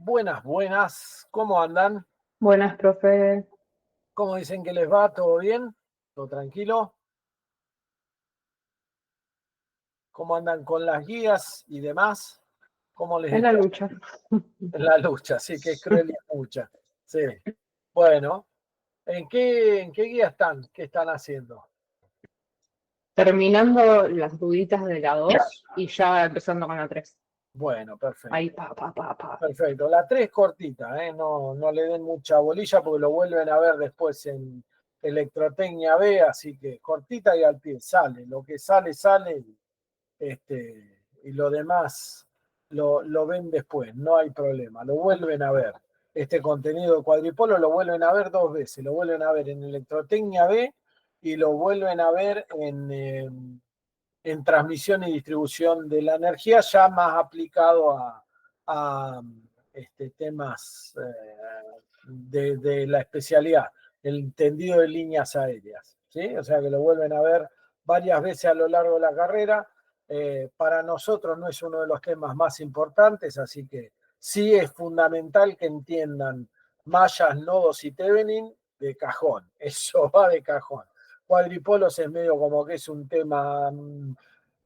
Buenas, buenas. ¿Cómo andan? Buenas, profe. ¿Cómo dicen que les va? ¿Todo bien? ¿Todo tranquilo? ¿Cómo andan con las guías y demás? ¿Cómo les Es la está lucha. en la lucha? Sí, que es cruel y mucha. Sí. Bueno, ¿en qué guía están? ¿Qué están haciendo? Terminando las duditas de la 2 y ya empezando con la 3. Bueno, perfecto. Ahí, pa. Perfecto. La 3 cortita, ¿eh? No le den mucha bolilla porque lo vuelven a ver después en Electrotecnia B, así que cortita y al pie. Sale. Lo que sale, sale. Y lo demás lo ven después, no hay problema, lo vuelven a ver. Este contenido de Cuadripolo lo vuelven a ver 2 veces, lo vuelven a ver en Electrotecnia B y lo vuelven a ver en transmisión y distribución de la energía, ya más aplicado a temas de la especialidad, el entendido de líneas aéreas, ¿sí? O sea que lo vuelven a ver varias veces a lo largo de la carrera. Para nosotros no es uno de los temas más importantes, así que sí es fundamental que entiendan mallas, nodos y Thevenin de cajón, eso va de cajón. Cuadripolos es medio como que es un tema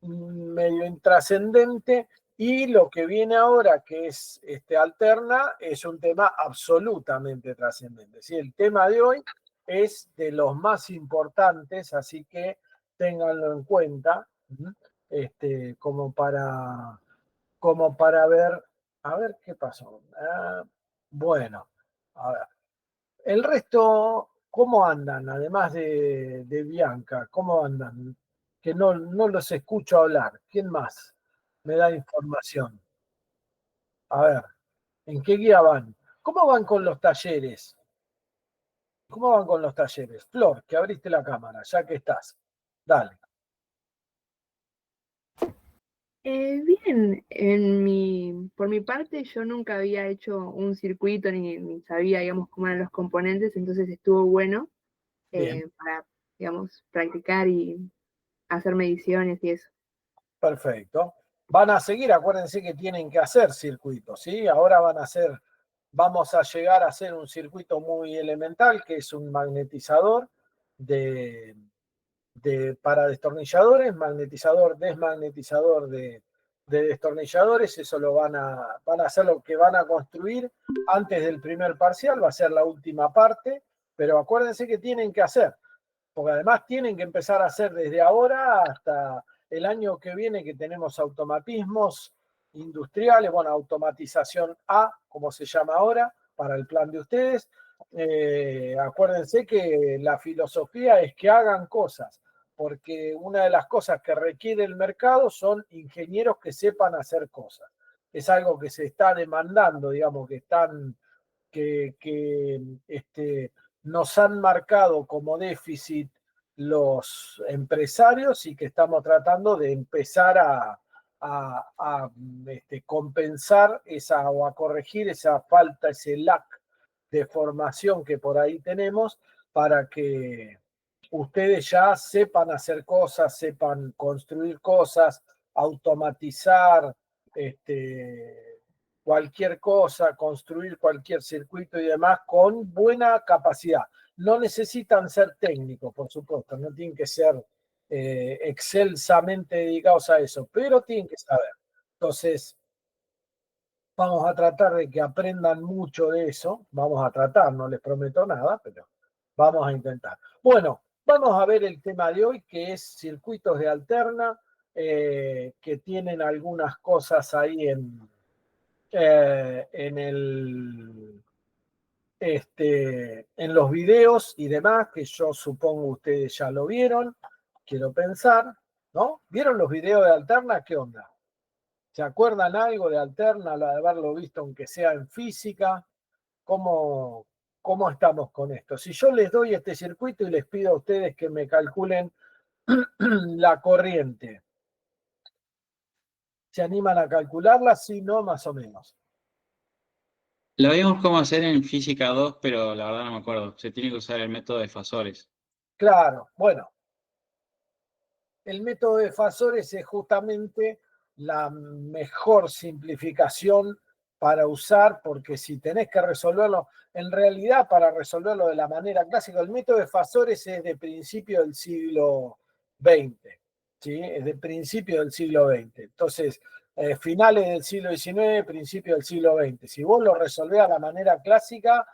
medio intrascendente, y lo que viene ahora, que es alterna, es un tema absolutamente trascendente. ¿Sí? El tema de hoy es de los más importantes, así que ténganlo en cuenta, como para ver, a ver qué pasó. Bueno, a ver. El resto, ¿cómo andan? Además de Bianca, ¿cómo andan? Que no los escucho hablar. ¿Quién más me da información? A ver, ¿en qué guía van? ¿Cómo van con los talleres? ¿Cómo van con los talleres? Flor, que abriste la cámara, ya que estás. Dale. Bien, por mi parte yo nunca había hecho un circuito ni sabía, digamos, cómo eran los componentes, entonces estuvo bueno Bien, para, digamos, practicar y hacer mediciones y eso. perfecto. Van a seguir, acuérdense que tienen que hacer circuitos, ¿sí? Ahora vamos a llegar a hacer un circuito muy elemental, que es un magnetizador para destornilladores, magnetizador, desmagnetizador de destornilladores. Eso van a hacer, lo que van a construir antes del primer parcial, va a ser la última parte, pero acuérdense que tienen que hacer, porque además tienen que empezar a hacer desde ahora hasta el año que viene, que tenemos automatismos industriales, bueno, automatización A, como se llama ahora, para el plan de ustedes. Acuérdense que la filosofía es que hagan cosas, porque una de las cosas que requiere el mercado son ingenieros que sepan hacer cosas. Es algo que se está demandando, digamos, que nos han marcado como déficit los empresarios, y que estamos tratando de empezar a compensar o a corregir esa falta, ese lack de formación que por ahí tenemos, para que ustedes ya sepan hacer cosas, sepan construir cosas, automatizar cualquier cosa, construir cualquier circuito y demás con buena capacidad. No necesitan ser técnicos, por supuesto, no tienen que ser excelsamente dedicados a eso, pero tienen que saber. Entonces, vamos a tratar de que aprendan mucho de eso. Vamos a tratar, no les prometo nada, pero vamos a intentar. Bueno, vamos a ver el tema de hoy, que es circuitos de alterna, que tienen algunas cosas ahí en los videos y demás, que yo supongo ustedes ya lo vieron, quiero pensar, ¿no? ¿Vieron los videos de alterna? ¿Qué onda? ¿Se acuerdan algo de alterna, de haberlo visto aunque sea en física? ¿Cómo estamos con esto? Si yo les doy este circuito y les pido a ustedes que me calculen la corriente, ¿se animan a calcularla? Sí, no, más o menos. Lo vimos cómo hacer en Física 2, pero la verdad no me acuerdo. Se tiene que usar el método de Fasores. Claro, bueno, el método de Fasores es justamente la mejor simplificación para usar, porque si tenés que resolverlo, en realidad para resolverlo de la manera clásica, el método de Fasores es de principio del siglo XX, ¿sí? Es de principio del siglo XX. Entonces, finales del siglo XIX, principio del siglo XX. Si vos lo resolvés a la manera clásica,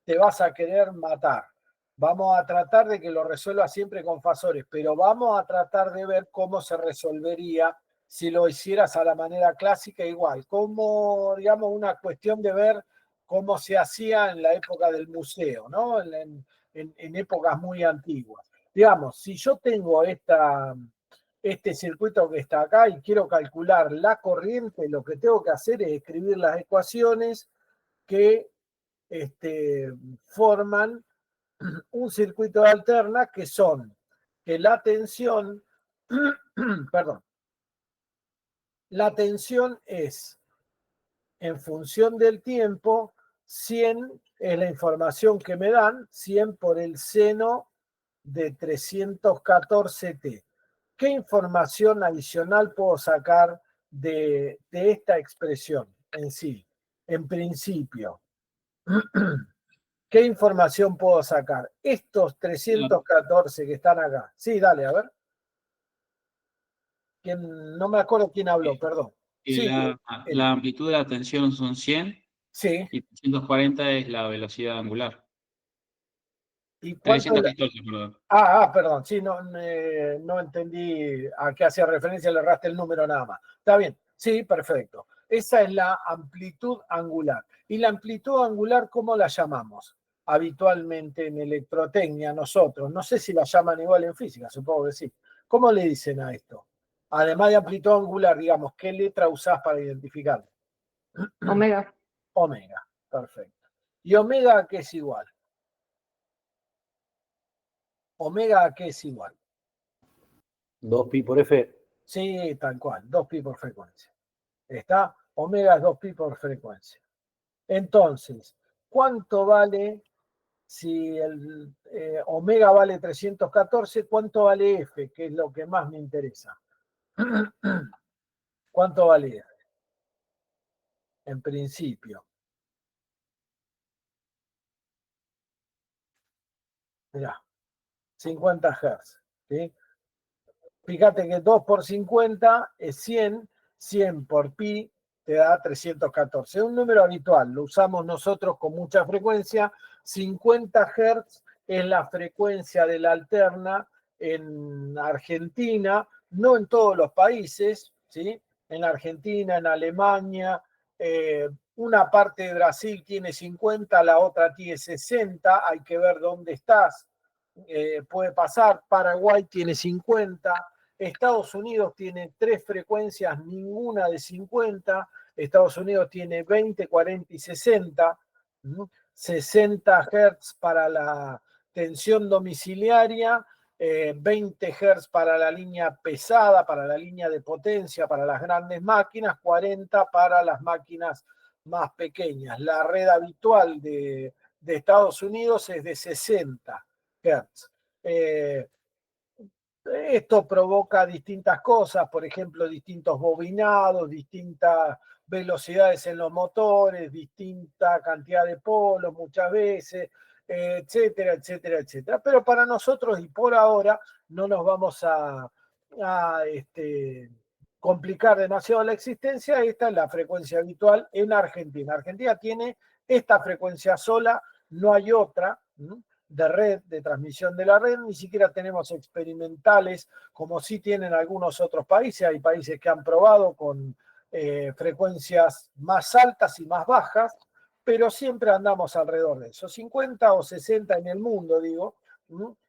te vas a querer matar. Vamos a tratar de que lo resuelva siempre con Fasores, pero vamos a tratar de ver cómo se resolvería si lo hicieras a la manera clásica igual, como, digamos, una cuestión de ver cómo se hacía en la época del museo, ¿no? En épocas muy antiguas. Digamos, si yo tengo este circuito que está acá y quiero calcular la corriente, lo que tengo que hacer es escribir las ecuaciones que forman un circuito de alterna, que son que la tensión, perdón, la tensión es, en función del tiempo, 100 es la información que me dan, 100 por el seno de 314t. ¿Qué información adicional puedo sacar de esta expresión en sí? En principio, ¿qué información puedo sacar? Estos 314 que están acá. Sí, dale, a ver. No me acuerdo quién habló, perdón. Sí, La amplitud de la tensión son 100 sí. y 340 es la velocidad angular. ¿Y cuánto? 314, perdón. Perdón, sí, no entendí a qué hacía referencia, le erraste el número nada más. Está bien, sí, perfecto. Esa es la amplitud angular. ¿Y la amplitud angular cómo la llamamos? Habitualmente en electrotecnia nosotros, no sé si la llaman igual en física, supongo que sí. ¿Cómo le dicen a esto? Además de amplitud angular, digamos, ¿qué letra usás para identificarlo? Omega. Omega, perfecto. ¿Y omega a qué es igual? ¿Omega a qué es igual? 2pi por F. Sí, tal cual, 2pi por frecuencia. ¿Está? Omega es 2pi por frecuencia. Entonces, ¿cuánto vale si el omega vale 314? ¿Cuánto vale F? Que es lo que más me interesa. ¿Cuánto vale F? En principio. Mirá, 50 Hz. ¿Sí? Fíjate que 2 por 50 es 100, 100 por pi te da 314. Es un número habitual, lo usamos nosotros con mucha frecuencia. 50 Hz es la frecuencia de la alterna en Argentina, no en todos los países, ¿sí? En Argentina, en Alemania, una parte de Brasil tiene 50, la otra tiene 60, hay que ver dónde estás. Puede pasar, Paraguay tiene 50, Estados Unidos tiene 3 frecuencias, ninguna de 50, Estados Unidos tiene 20, 40 y 60, 60 Hz para la tensión domiciliaria, 20 Hz para la línea pesada, para la línea de potencia, para las grandes máquinas, 40 para las máquinas más pequeñas. La red habitual de Estados Unidos es de 60 Hz. Esto provoca distintas cosas, por ejemplo, distintos bobinados, distintas velocidades en los motores, distinta cantidad de polos muchas veces, etcétera, etcétera, etcétera. Pero para nosotros y por ahora no nos vamos a complicar demasiado la existencia. Esta es la frecuencia habitual en Argentina. Argentina tiene esta frecuencia sola, no hay otra de red, de transmisión de la red, ni siquiera tenemos experimentales como sí tienen algunos otros países. Hay países que han probado con frecuencias más altas y más bajas, pero siempre andamos alrededor de eso. 50 o 60 en el mundo, digo,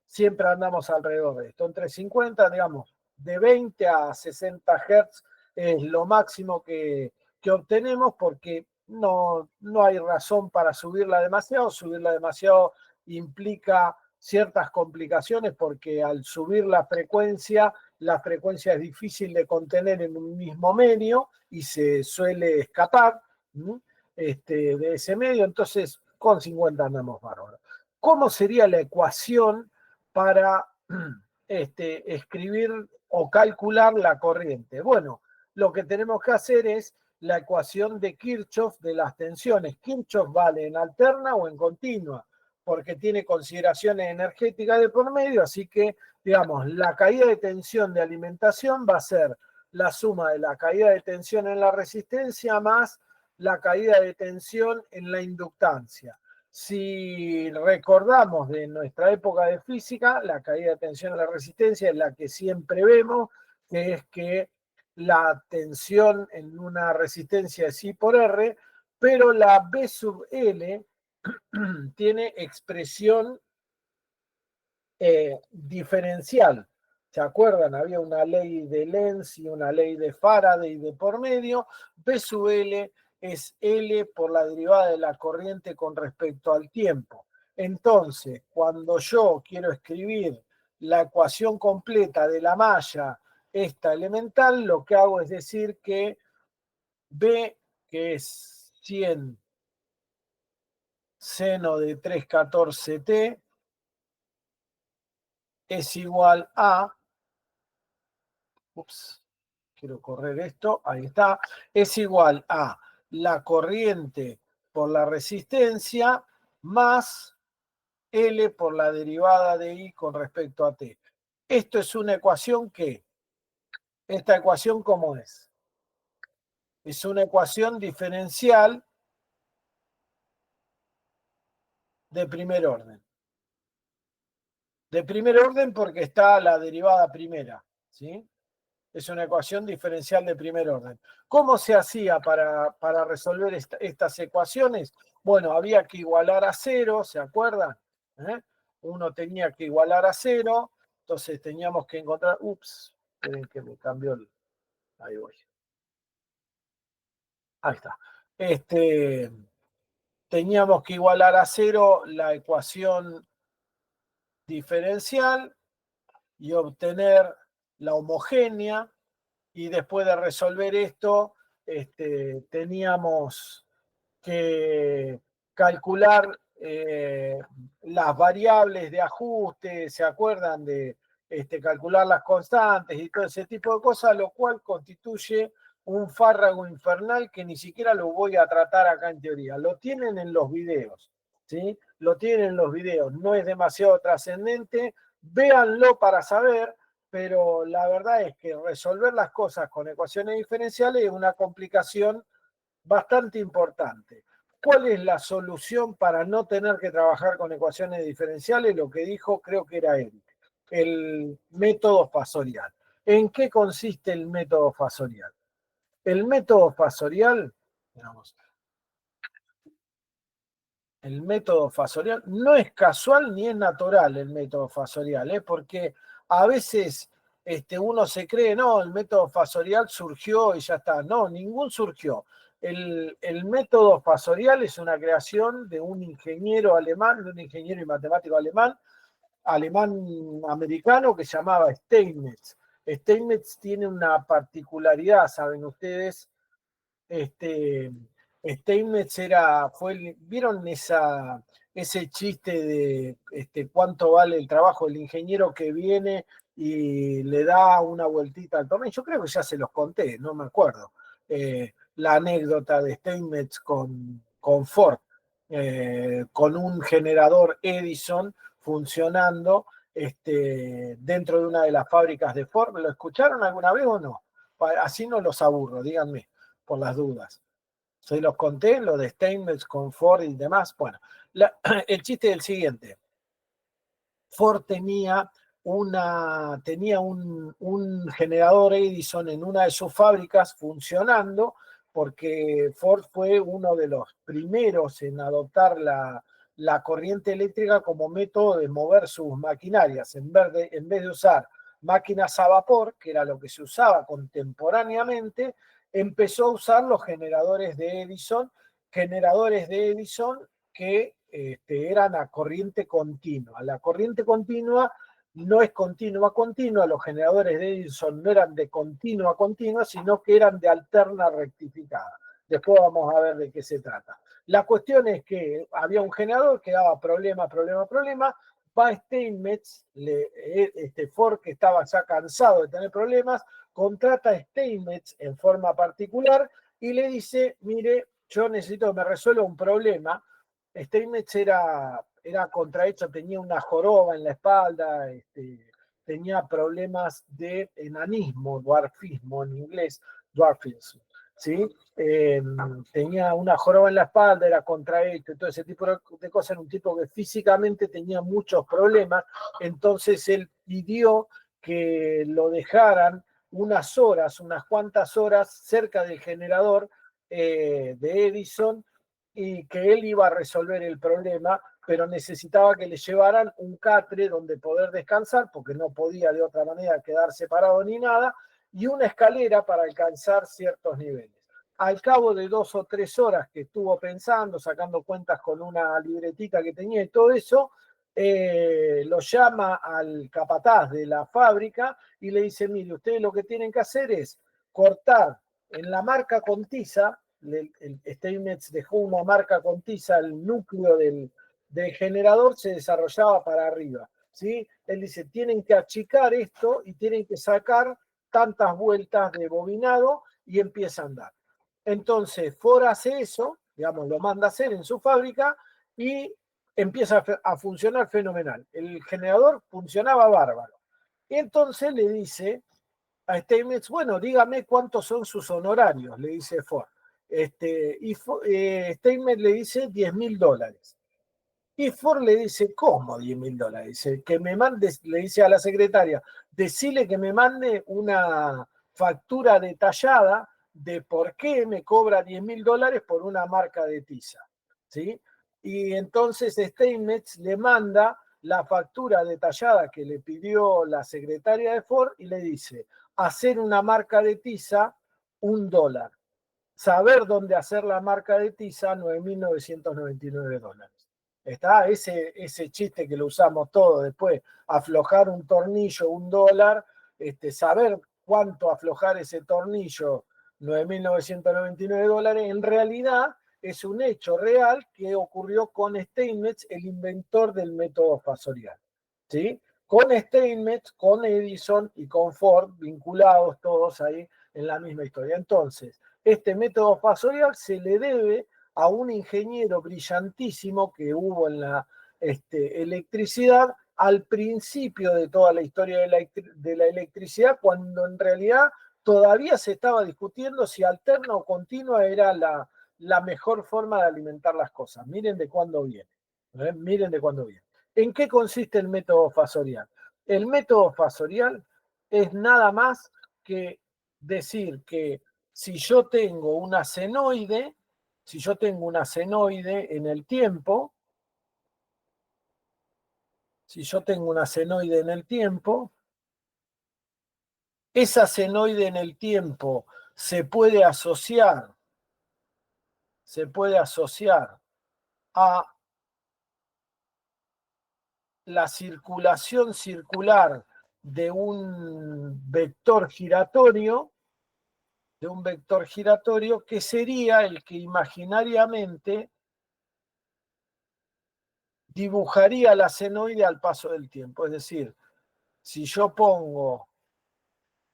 siempre andamos alrededor de esto. Entre 50, digamos, de 20 a 60 Hz es lo máximo que obtenemos, porque no hay razón para subirla demasiado. Subirla demasiado implica ciertas complicaciones, porque al subir la frecuencia es difícil de contener en un mismo medio y se suele escapar de ese medio. Entonces, con 50 andamos bárbaros. ¿Cómo sería la ecuación para escribir o calcular la corriente? Bueno, lo que tenemos que hacer es la ecuación de Kirchhoff de las tensiones. Kirchhoff vale en alterna o en continua, porque tiene consideraciones energéticas de por medio, así que, digamos, la caída de tensión de alimentación va a ser la suma de la caída de tensión en la resistencia más la caída de tensión en la inductancia. Si recordamos de nuestra época de física, la caída de tensión en la resistencia es la que siempre vemos, que es que la tensión en una resistencia es I por R, pero la B sub L tiene expresión diferencial. ¿Se acuerdan? Había una ley de Lenz y una ley de Faraday de por medio. B sub L es L por la derivada de la corriente con respecto al tiempo. Entonces, cuando yo quiero escribir la ecuación completa de la malla, esta elemental, lo que hago es decir que B, que es 100 seno de 314t, es igual a, quiero correr esto, ahí está, es igual a la corriente por la resistencia más L por la derivada de I con respecto a T. Esto es una ecuación que, ¿esta ecuación cómo es? Es una ecuación diferencial de primer orden. De primer orden porque está la derivada primera, ¿sí? Es una ecuación diferencial de primer orden. ¿Cómo se hacía para resolver estas ecuaciones? Bueno, había que igualar a cero, ¿se acuerdan? Uno tenía que igualar a cero, entonces teníamos que encontrar... Esperen que me cambió el... Ahí voy. Ahí está. Teníamos que igualar a cero la ecuación diferencial y obtener la homogénea, y después de resolver esto, teníamos que calcular las variables de ajuste, ¿se acuerdan? De calcular las constantes y todo ese tipo de cosas, lo cual constituye un fárrago infernal que ni siquiera lo voy a tratar acá en teoría. Lo tienen en los videos, ¿sí? Lo tienen en los videos, no es demasiado trascendente, véanlo para saber, pero la verdad es que resolver las cosas con ecuaciones diferenciales es una complicación bastante importante. ¿Cuál es la solución para no tener que trabajar con ecuaciones diferenciales? Lo que dijo, creo que era Eric, el método fasorial. ¿En qué consiste el método fasorial? El método fasorial, digamos, el método fasorial no es casual ni es natural el método fasorial, porque a veces uno se cree, no, el método fasorial surgió y ya está. No, ningún surgió. El método fasorial es una creación de un ingeniero alemán, de un ingeniero y matemático alemán-americano que se llamaba Steinmetz. Steinmetz tiene una particularidad, saben ustedes, Steinmetz ¿vieron ese chiste de cuánto vale el trabajo del ingeniero que viene y le da una vueltita al tornillo? Yo creo que ya se los conté, no me acuerdo. La anécdota de Steinmetz con Ford, con un generador Edison funcionando dentro de una de las fábricas de Ford. ¿Lo escucharon alguna vez o no? Así no los aburro, díganme, por las dudas. Se los conté, lo de Steinmetz con Ford y demás. Bueno, el chiste es el siguiente. Ford tenía un generador Edison en una de sus fábricas funcionando, porque Ford fue uno de los primeros en adoptar la corriente eléctrica como método de mover sus maquinarias. En vez de usar máquinas a vapor, que era lo que se usaba contemporáneamente, empezó a usar los generadores de Edison que eran a corriente continua. La corriente continua no es continua, los generadores de Edison no eran de continua, sino que eran de alterna rectificada. Después vamos a ver de qué se trata. La cuestión es que había un generador que daba problema, va Steinmetz, Ford, que estaba ya cansado de tener problemas, contrata a Steinmetz en forma particular y le dice, mire, yo necesito que me resuelva un problema. Steinmetz era contrahecho, tenía una joroba en la espalda, tenía problemas de enanismo, dwarfismo en inglés, dwarfism, ¿sí? Tenía una joroba en la espalda, era contrahecho, todo ese tipo de cosas. Era un tipo que físicamente tenía muchos problemas, entonces él pidió que lo dejaran unas cuantas horas cerca del generador de Edison, y que él iba a resolver el problema, pero necesitaba que le llevaran un catre donde poder descansar, porque no podía de otra manera quedar separado ni nada, y una escalera para alcanzar ciertos niveles. Al cabo de 2 o 3 horas que estuvo pensando, sacando cuentas con una libretita que tenía y todo eso, lo llama al capataz de la fábrica y le dice, mire, ustedes lo que tienen que hacer es cortar en la marca con tiza. Steinmetz dejó una marca con tiza, el núcleo del generador se desarrollaba para arriba, ¿sí? Él dice, tienen que achicar esto y tienen que sacar tantas vueltas de bobinado y empieza a andar. Entonces Ford hace eso, digamos, lo manda a hacer en su fábrica y empieza a funcionar fenomenal. El generador funcionaba bárbaro. Y entonces le dice a Steinmetz, bueno, dígame cuántos son sus honorarios, le dice Ford. Steinmetz le dice $10.000. Y Ford le dice, ¿cómo $10.000? Dice, que me mande, le dice a la secretaria, decile que me mande una factura detallada de por qué me cobra $10.000 por una marca de tiza, ¿sí? Y entonces Steinmetz le manda la factura detallada que le pidió la secretaria de Ford y le dice, hacer una marca de tiza, $1. Saber dónde hacer la marca de tiza, $9.999. Está ese chiste que lo usamos todos después, aflojar un tornillo, $1, saber cuánto aflojar ese tornillo, $9.999, en realidad es un hecho real que ocurrió con Steinmetz, el inventor del método fasorial, ¿sí? Con Steinmetz, con Edison y con Ford, vinculados todos ahí en la misma historia. Entonces, este método fasorial se le debe a un ingeniero brillantísimo que hubo en la electricidad al principio de toda la historia de la electricidad, cuando en realidad todavía se estaba discutiendo si alterna o continua era la mejor forma de alimentar las cosas. Miren de cuándo viene. Miren de cuándo viene. ¿En qué consiste el método fasorial? El método fasorial es nada más que decir que si yo tengo una senoide, en el tiempo, esa senoide en el tiempo se puede asociar a la circulación circular de un vector giratorio, que sería el que imaginariamente dibujaría la senoide al paso del tiempo. Es decir, si yo pongo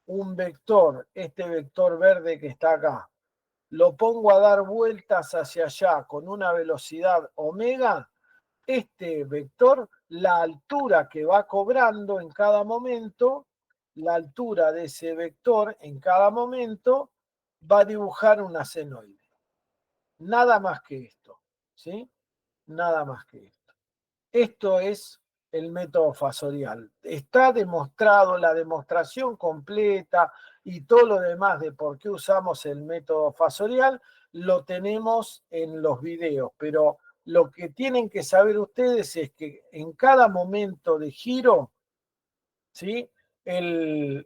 un vector, este vector verde que está acá, lo pongo a dar vueltas hacia allá con una velocidad omega, este vector, la altura que va cobrando en cada momento, la altura de ese vector en cada momento va a dibujar una senoide. Nada más que esto, ¿sí? Nada más que esto. Esto es el método fasorial. Está demostrado, la demostración completa y todo lo demás de por qué usamos el método fasorial lo tenemos en los videos, pero lo que tienen que saber ustedes es que en cada momento de giro, ¿sí? El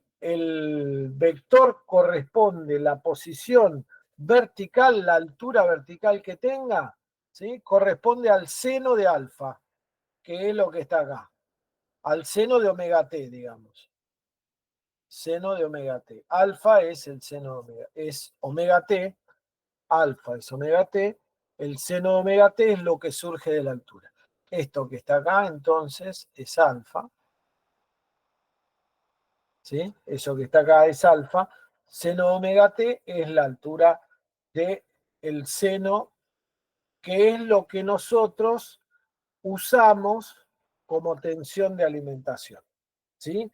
vector corresponde, la posición vertical, la altura vertical que tenga, ¿sí? Corresponde al seno de alfa, que es lo que está acá, al seno de omega t, digamos. Seno de omega t. Alfa es el seno de omega, es omega t, alfa es omega t, el seno de omega t es lo que surge de la altura. Esto que está acá, entonces, es alfa. ¿Sí? Eso que está acá es alfa. Seno de omega t es la altura del seno, que es lo que nosotros usamos como tensión de alimentación, ¿sí?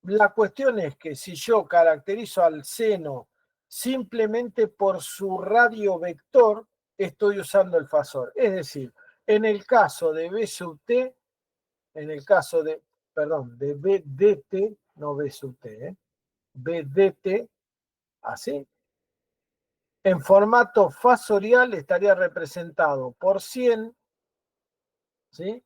La cuestión es que si yo caracterizo al seno simplemente por su radio vector, estoy usando el fasor. Es decir, en el caso de B sub T, en el caso de, perdón, de BDT, no B sub T, BDT, así, en formato fasorial estaría representado por 100, ¿sí?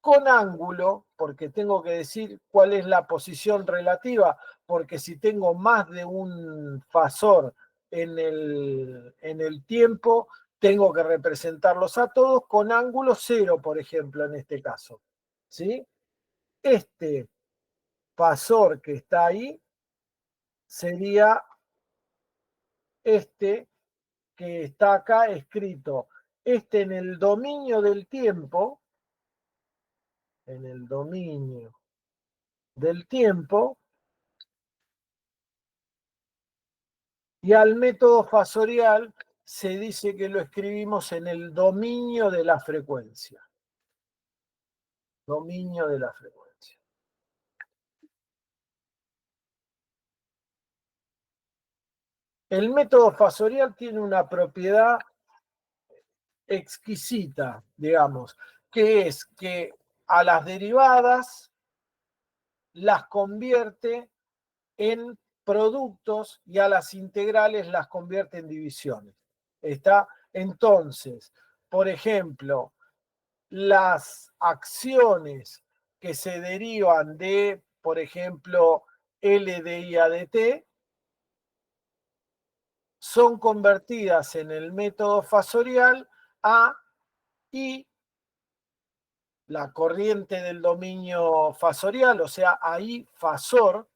Con ángulo, porque tengo que decir cuál es la posición relativa, porque si tengo más de un fasor en el tiempo, tengo que representarlos a todos con ángulo 0, por ejemplo, en este caso, ¿sí? Este fasor que está ahí sería este que está acá escrito. Este en el dominio del tiempo, en el dominio del tiempo, y al método fasorial se dice que lo escribimos en el dominio de la frecuencia. Dominio de la frecuencia. El método fasorial tiene una propiedad exquisita, digamos, que es que a las derivadas las convierte en productos y a las integrales las convierte en divisiones. ¿Está? Entonces, por ejemplo, las acciones que se derivan de, por ejemplo, L de I a de T, son convertidas en el método fasorial a I, la corriente del dominio fasorial, o sea, a I fasor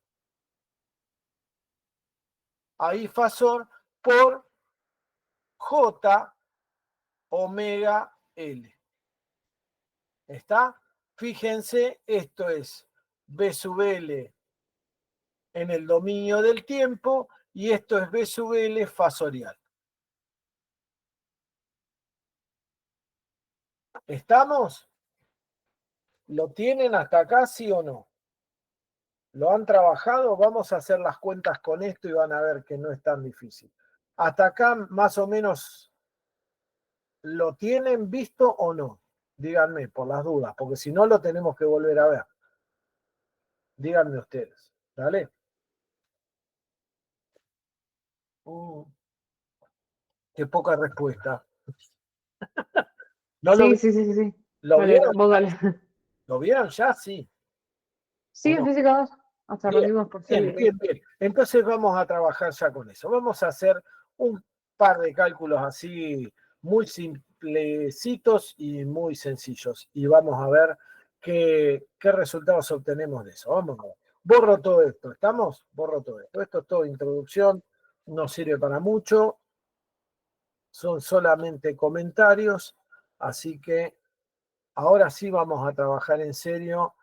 por J omega L. ¿Está? Fíjense, esto es B sub L en el dominio del tiempo y esto es B sub L fasorial. ¿Estamos? ¿Lo tienen hasta acá, sí o no? ¿Lo han trabajado? Vamos a hacer las cuentas con esto y van a ver que no es tan difícil. Hasta acá más o menos ¿lo tienen visto o no? Díganme, por las dudas, porque si no lo tenemos que volver a ver. Díganme ustedes, ¿dale? Qué poca respuesta. ¿No Sí, sí. ¿Lo Dale, vieron? vos dale. ¿Lo vieron ya? Sí. Sí, ¿O en no? física 2. Hasta Bien, rendimos por serie. bien. Entonces vamos a trabajar ya con eso. Vamos a hacer un par de cálculos así muy simplecitos y muy sencillos. Y vamos a ver qué resultados obtenemos de eso. Vamos a ver. Borro todo esto. ¿Estamos? Borro todo esto. Esto es todo introducción. No sirve para mucho. Son solamente comentarios. Así que ahora sí vamos a trabajar en serio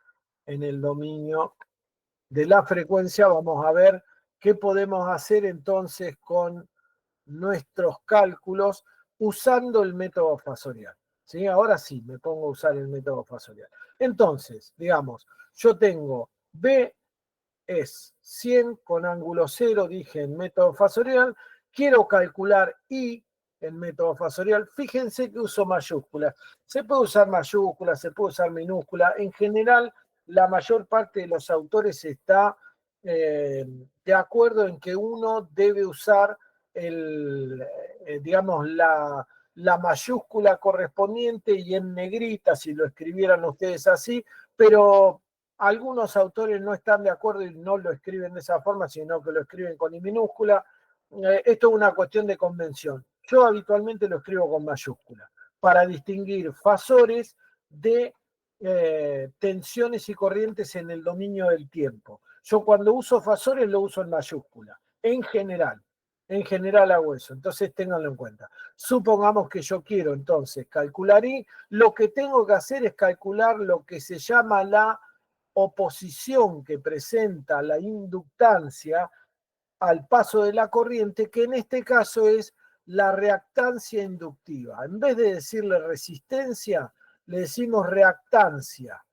en el dominio de la frecuencia. Vamos a ver qué podemos hacer entonces con nuestros cálculos usando el método fasorial. ¿Sí? Ahora sí, me pongo a usar el método fasorial. Entonces, digamos, yo tengo B es 100 con ángulo 0, dije en método fasorial. Quiero calcular I en método fasorial. Fíjense que uso mayúsculas. Se puede usar mayúsculas, se puede usar minúsculas. En general, la mayor parte de los autores está de acuerdo en que uno debe usar digamos, la mayúscula correspondiente y en negrita, si lo escribieran ustedes así, pero algunos autores no están de acuerdo y no lo escriben de esa forma, sino que lo escriben con I minúscula. Esto es una cuestión de convención. Yo habitualmente lo escribo con mayúscula para distinguir fasores de tensiones y corrientes en el dominio del tiempo. Yo cuando uso fasores lo uso en mayúscula, en general. En general hago eso, entonces ténganlo en cuenta. Supongamos que yo quiero entonces calcular I, lo que tengo que hacer es calcular lo que se llama la oposición que presenta la inductancia al paso de la corriente, que en este caso es la reactancia inductiva. En vez de decirle resistencia, le decimos reactancia.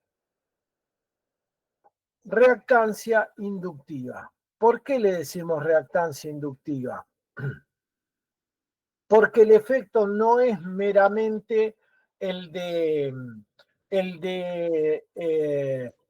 Reactancia inductiva. ¿Por qué le decimos reactancia inductiva? Porque el efecto no es meramente el de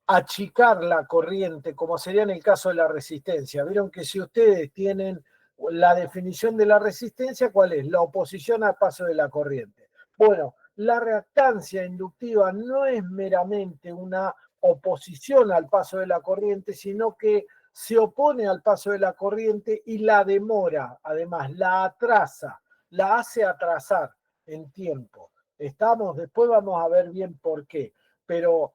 achicar la corriente, como sería en el caso de la resistencia. Vieron que si ustedes tienen la definición de la resistencia, ¿cuál es? La oposición al paso de la corriente. Bueno, la reactancia inductiva no es meramente una oposición al paso de la corriente, sino que se opone al paso de la corriente y la demora, además la atrasa, la hace atrasar en tiempo. Después vamos a ver bien por qué, pero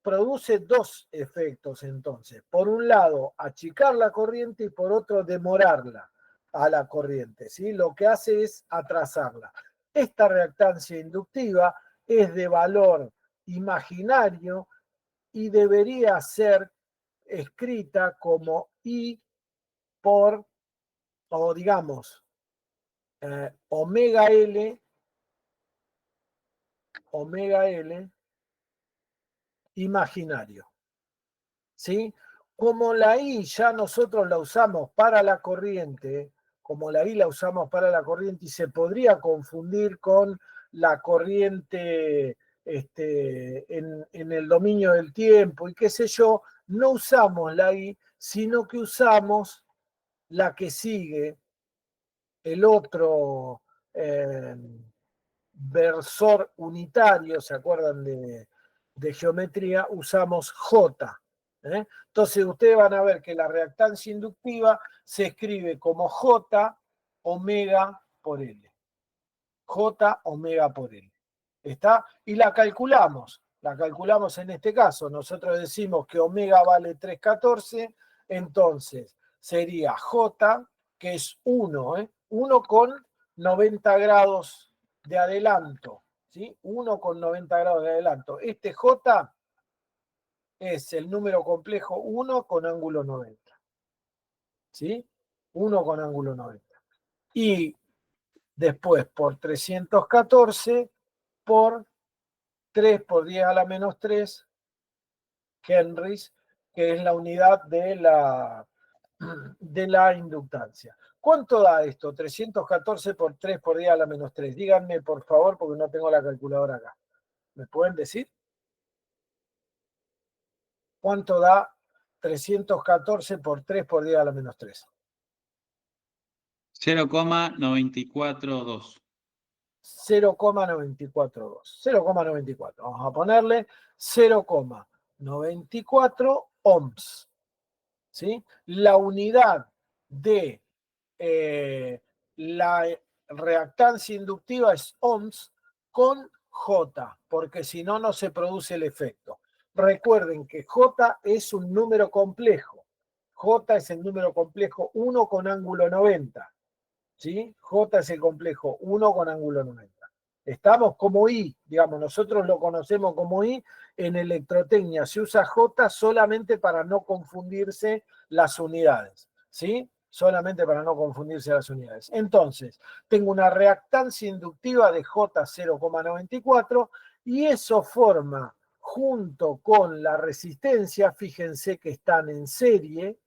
produce dos efectos entonces. Por un lado, achicar la corriente y por otro, demorarla a la corriente, ¿sí? Lo que hace es atrasarla. Esta reactancia inductiva es de valor imaginario y debería ser escrita como I por, o digamos, omega L imaginario. ¿Sí? Como la I ya nosotros la usamos para la corriente, como la I la usamos para la corriente y se podría confundir con la corriente en el dominio del tiempo y qué sé yo, no usamos la I, sino que usamos la que sigue, el otro versor unitario, ¿se acuerdan de geometría? Usamos J. Entonces ustedes van a ver que la reactancia inductiva se escribe como J omega por L. J omega por L. ¿Está? Y la calculamos. La calculamos en este caso. Nosotros decimos que omega vale 3,14. Entonces sería J, que es 1, 1 con 90 grados de adelanto. ¿Sí? 1 con 90 grados de adelanto. Este J es el número complejo 1 con ángulo 90. ¿Sí? 1 con ángulo 90. Y después por 314 por 3 por 10 a la menos 3 henries, que es la unidad de la inductancia. ¿Cuánto da esto? 314 por 3 por 10 a la menos 3. Díganme, por favor, porque no tengo la calculadora acá. ¿Me pueden decir? ¿Cuánto da 314 por 3 por 10 a la menos 3? 0,942. 0,942. 0,94. Vamos a ponerle 0,94 ohms. ¿Sí? La unidad de la reactancia inductiva es ohms con J, porque si no, no se produce el efecto. Recuerden que J es un número complejo. J es el número complejo 1 con ángulo 90. ¿Sí? J es el complejo 1 con ángulo 90. Estamos como I, digamos, nosotros lo conocemos como I. En electrotecnia se usa J solamente para no confundirse las unidades, ¿sí? Solamente para no confundirse las unidades. Entonces, tengo una reactancia inductiva de J 0,94 y eso forma, junto con la resistencia, fíjense que están en serie,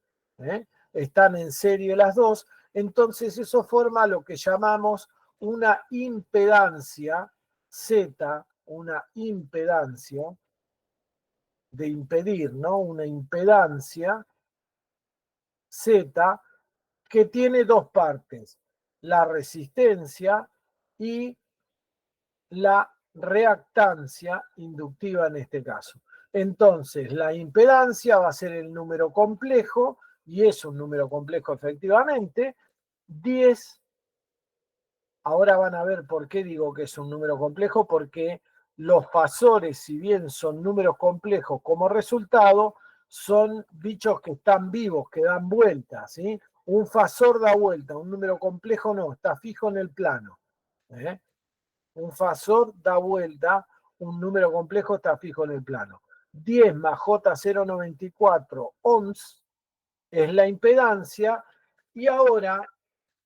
están en serie las dos. Entonces eso forma lo que llamamos una impedancia Z, una impedancia de impedir, ¿no? Una impedancia Z que tiene dos partes, la resistencia y la reactancia inductiva en este caso. Entonces la impedancia va a ser el número complejo, y es un número complejo efectivamente, 10. Ahora van a ver por qué digo que es un número complejo, porque los fasores, si bien son números complejos como resultado, son bichos que están vivos, que dan vueltas, ¿sí? Un fasor da vuelta, un número complejo no, está fijo en el plano. Un fasor da vuelta, un número complejo está fijo en el plano. 10 más J0,94 ohms es la impedancia, y ahora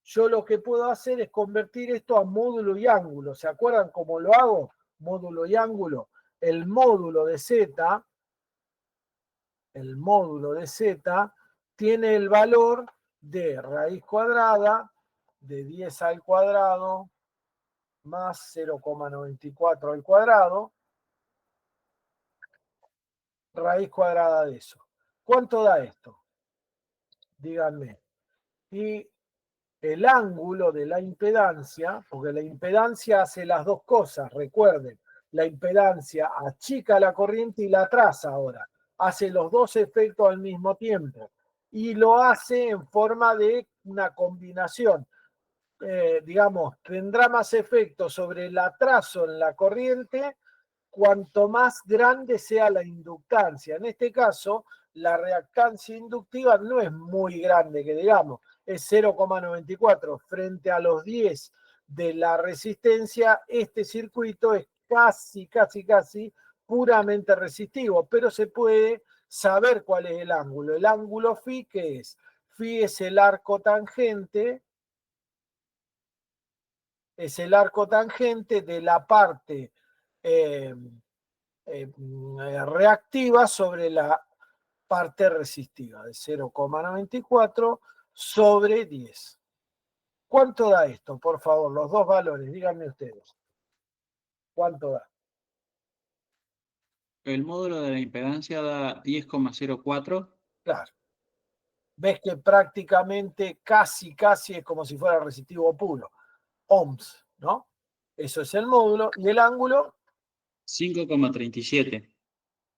yo lo que puedo hacer es convertir esto a módulo y ángulo. ¿Se acuerdan cómo lo hago? Módulo y ángulo. El módulo de z tiene el valor de raíz cuadrada de 10 al cuadrado más 0,94 al cuadrado, raíz cuadrada de eso. ¿Cuánto da esto? Díganme. Y el ángulo de la impedancia, porque la impedancia hace las dos cosas, recuerden, la impedancia achica la corriente y la traza ahora, hace los dos efectos al mismo tiempo y lo hace en forma de una combinación. Digamos, tendrá más efecto sobre el atraso en la corriente cuanto más grande sea la inductancia. En este caso, la reactancia inductiva no es muy grande, que digamos, es 0,94 frente a los 10 de la resistencia. Este circuito es casi puramente resistivo, pero se puede saber cuál es el ángulo. El ángulo phi, ¿qué es? Phi es el arco tangente, de la parte reactiva sobre la parte resistiva, de 0,94 sobre 10. ¿Cuánto da esto? Por favor, los dos valores, díganme ustedes. ¿Cuánto da? El módulo de la impedancia da 10,04. Claro. Ves que prácticamente casi es como si fuera resistivo puro. Ohms, ¿no? Eso es el módulo. Y el ángulo, 5,37.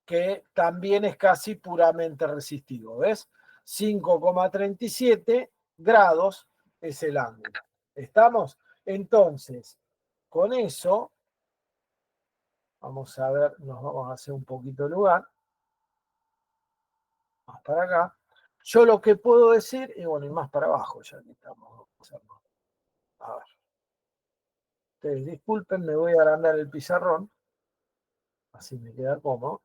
que también es casi puramente resistivo, ¿ves? 5,37 grados es el ángulo. ¿Estamos? Entonces, con eso, vamos a ver, nos vamos a hacer un poquito de lugar. Más para acá. Yo lo que puedo decir, y bueno, y más para abajo, ya que estamos. A ver. Ustedes disculpen, me voy a agrandar el pizarrón. Así me queda cómodo.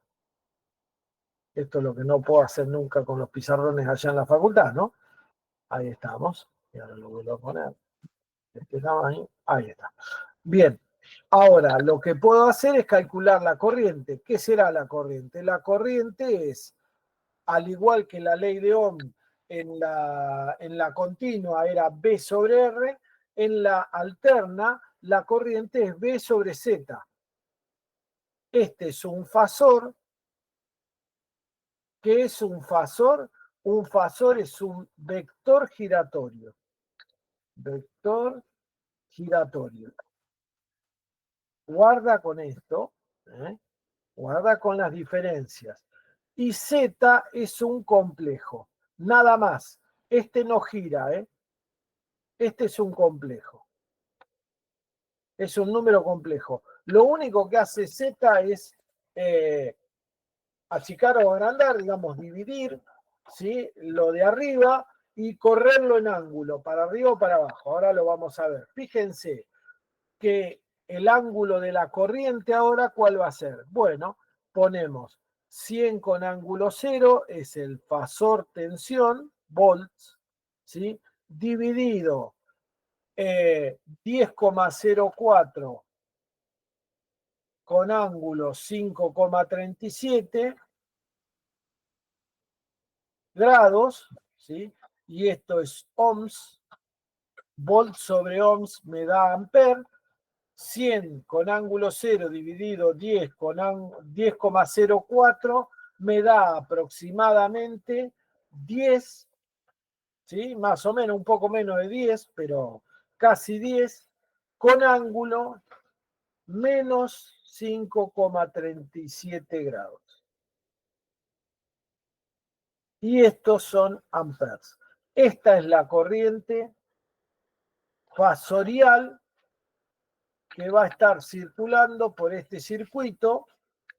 Esto es lo que no puedo hacer nunca con los pizarrones allá en la facultad, ¿no? Ahí estamos. Y ahora lo vuelvo a poner. Este tamaño. Ahí está. Bien. Ahora, lo que puedo hacer es calcular la corriente. ¿Qué será la corriente? La corriente es, al igual que la ley de Ohm en la continua era B sobre R, en la alterna la corriente es B sobre Z. Este es un fasor. ¿Qué es un fasor? Un fasor es un vector giratorio. Vector giratorio. Guarda con esto, guarda con las diferencias. Y Z es un complejo, nada más. Este no gira, este es un complejo. Es un número complejo. Lo único que hace Z es achicar o agrandar, digamos, dividir, ¿sí?, lo de arriba y correrlo en ángulo, para arriba o para abajo. Ahora lo vamos a ver. Fíjense que el ángulo de la corriente ahora, ¿cuál va a ser? Bueno, ponemos 100 con ángulo 0, es el fasor tensión, volts, ¿sí?, dividido 10,04 con ángulo 5,37 grados, ¿sí? Y esto es ohms, volts sobre ohms me da amper. 100 con ángulo 0 dividido 10 con 10,04 me da aproximadamente 10, ¿sí?, más o menos, un poco menos de 10, pero casi 10, con ángulo menos 5,37 grados. Y estos son amperes. Esta es la corriente fasorial que va a estar circulando por este circuito,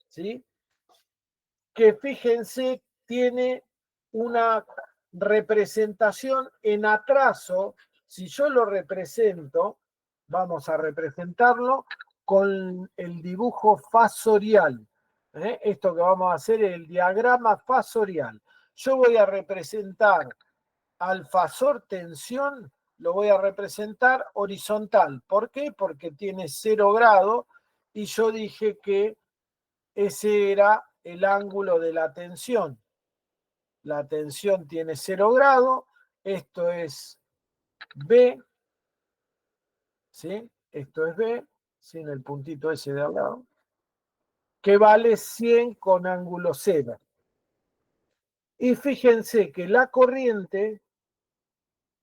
¿sí?, que fíjense tiene una representación en atraso. Si yo lo represento, vamos a representarlo con el dibujo fasorial. Esto que vamos a hacer es el diagrama fasorial. Yo voy a representar al fasor tensión lo voy a representar horizontal. ¿Por qué? Porque tiene 0 grados y yo dije que ese era el ángulo de la tensión. La tensión tiene 0 grados, esto es B, ¿sí? Esto es B, sin el puntito ese de al lado, que vale 100 con ángulo 0. Y fíjense que la corriente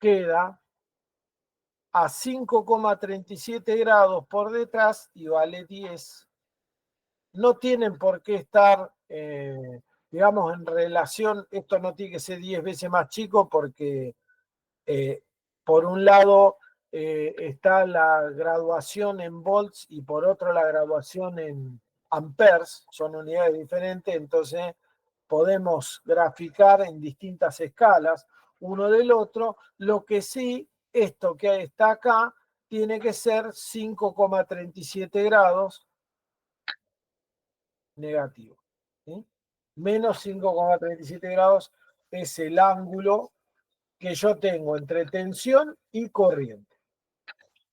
queda a 5,37 grados por detrás y vale 10. No tienen por qué estar, digamos, en relación, esto no tiene que ser 10 veces más chico porque, por un lado, está la graduación en volts y por otro la graduación en amperes, son unidades diferentes, entonces podemos graficar en distintas escalas uno del otro. Lo que sí, esto que está acá tiene que ser 5,37 grados negativo, ¿sí? Menos 5,37 grados es el ángulo que yo tengo entre tensión y corriente.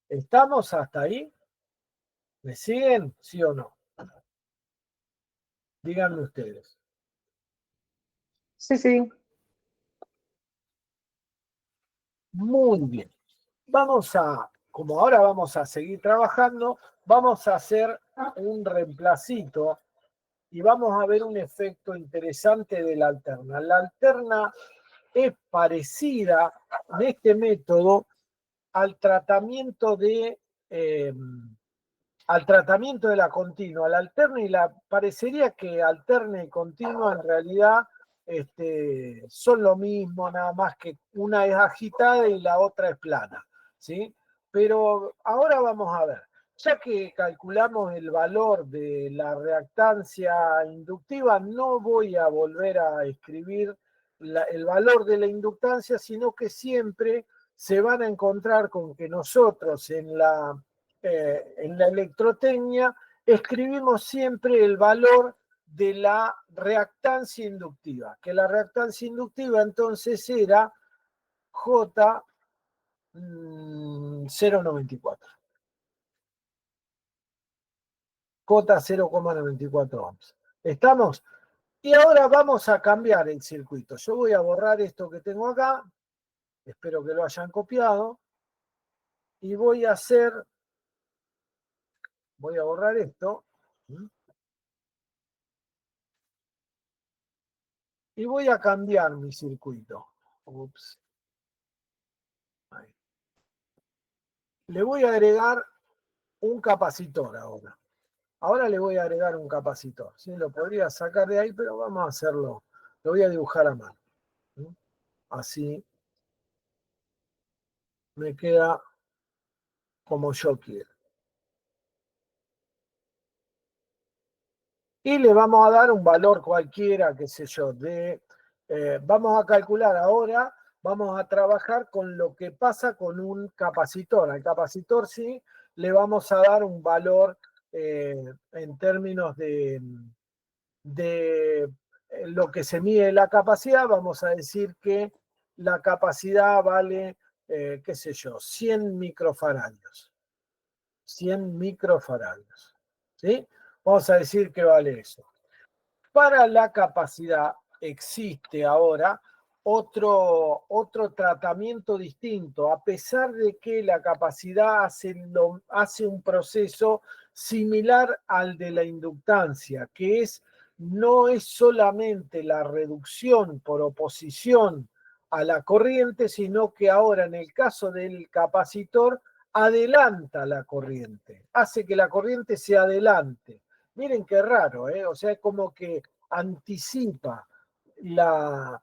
¿Estamos hasta ahí? ¿Me siguen? ¿Sí o no? Díganme ustedes. Sí, sí. Muy bien. Vamos a, como ahora vamos a seguir trabajando, vamos a hacer un reemplacito y vamos a ver un efecto interesante de la alterna. La alterna es parecida en este método al tratamiento de la continua. La alterna y parecería que alterna y continua en realidad son lo mismo, nada más que una es agitada y la otra es plana, ¿sí? Pero ahora vamos a ver, ya que calculamos el valor de la reactancia inductiva, no voy a volver a escribir el valor de la inductancia, sino que siempre se van a encontrar con que nosotros en la electrotecnia escribimos siempre el valor de la reactancia inductiva, que la reactancia inductiva entonces era J 0,94. J 0,94 ohms. ¿Estamos? Y ahora vamos a cambiar el circuito. Yo voy a borrar esto que tengo acá. Espero que lo hayan copiado. Y voy a borrar esto. Y voy a cambiar mi circuito. Ups. Ahí. Le voy a agregar un capacitor ahora. Ahora le voy a agregar un capacitor. ¿Sí? Lo podría sacar de ahí, pero vamos a hacerlo. Lo voy a dibujar a mano. ¿Sí? Así me queda como yo quiero. Y le vamos a dar un valor cualquiera, qué sé yo, vamos a calcular ahora, vamos a trabajar con lo que pasa con un capacitor. Al capacitor sí le vamos a dar un valor en términos de lo que se mide la capacidad. Vamos a decir que la capacidad vale, qué sé yo, 100 microfaradios. 100 microfaradios. ¿Sí? Vamos a decir que vale eso. Para la capacidad existe ahora otro tratamiento distinto, a pesar de que la capacidad hace un proceso similar al de la inductancia, que no es solamente la reducción por oposición a la corriente, sino que ahora en el caso del capacitor adelanta la corriente, hace que la corriente se adelante. Miren qué raro, ¿eh? O sea, es como que anticipa la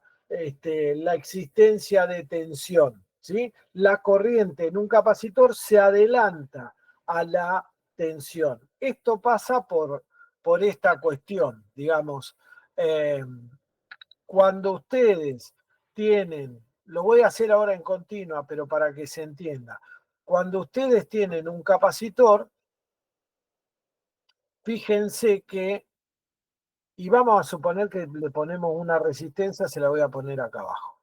existencia de tensión, ¿sí? La corriente en un capacitor se adelanta a la tensión. Esto pasa por esta cuestión, digamos. Cuando ustedes tienen, lo voy a hacer ahora en continua, pero para que se entienda, cuando ustedes tienen un capacitor, fíjense que, y vamos a suponer que le ponemos una resistencia, se la voy a poner acá abajo.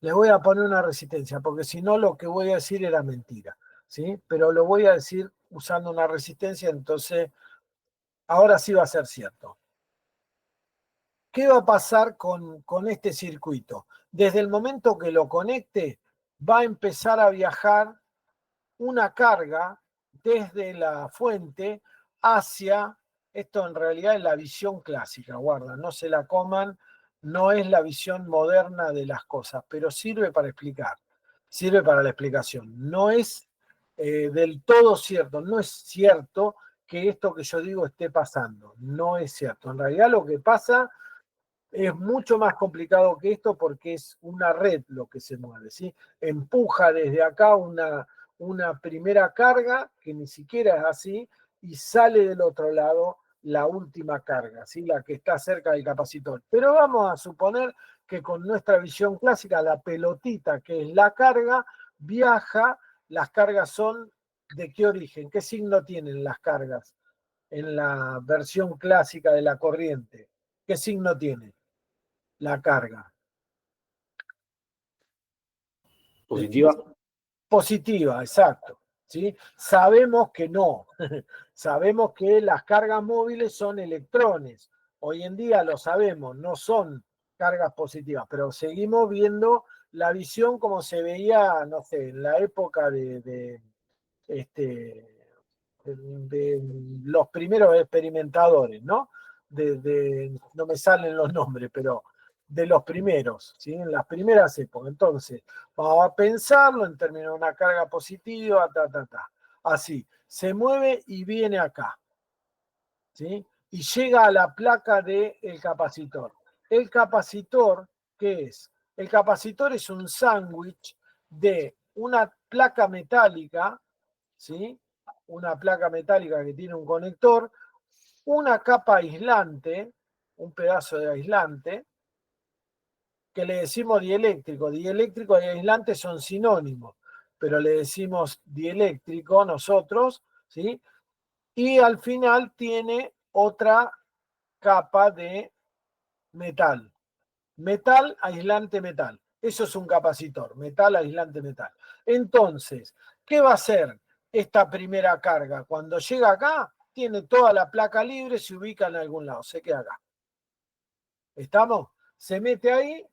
Le voy a poner una resistencia, porque si no lo que voy a decir era mentira, ¿sí? Pero lo voy a decir usando una resistencia, entonces ahora sí va a ser cierto. ¿Qué va a pasar con este circuito? Desde el momento que lo conecte, va a empezar a viajar una carga desde la fuente hacia, esto en realidad es la visión clásica, guarda, no se la coman, no es la visión moderna de las cosas, pero sirve para explicar, sirve para la explicación. No es del todo cierto, no es cierto que esto que yo digo esté pasando, no es cierto. En realidad lo que pasa es mucho más complicado que esto porque es una red lo que se mueve, ¿sí? Empuja desde acá una primera carga, que ni siquiera es así, y sale del otro lado la última carga, ¿sí? La que está cerca del capacitor. Pero vamos a suponer que con nuestra visión clásica, la pelotita, que es la carga, viaja, las cargas son ¿de qué origen? ¿Qué signo tienen las cargas en la versión clásica de la corriente? ¿Qué signo tiene la carga? Positiva. Positiva, exacto. ¿Sí? Sabemos que no. Sabemos que las cargas móviles son electrones. Hoy en día lo sabemos, no son cargas positivas, pero seguimos viendo la visión como se veía, no sé, en la época de los primeros experimentadores, ¿no? No me salen los nombres, pero de los primeros, ¿sí? En las primeras épocas. Entonces, vamos a pensarlo en términos de una carga positiva, así, se mueve y viene acá, ¿sí? Y llega a la placa del capacitor. El capacitor, ¿qué es? El capacitor es un sándwich de una placa metálica, ¿sí? Una placa metálica que tiene un conector, una capa aislante, un pedazo de aislante, que le decimos dieléctrico. Dieléctrico y aislante son sinónimos, pero le decimos dieléctrico nosotros, ¿sí? Y al final tiene otra capa de metal. Metal, aislante, metal. Eso es un capacitor, metal, aislante, metal. Entonces, ¿qué va a hacer esta primera carga? Cuando llega acá, tiene toda la placa libre, se ubica en algún lado, se queda acá. ¿Estamos? Se mete ahí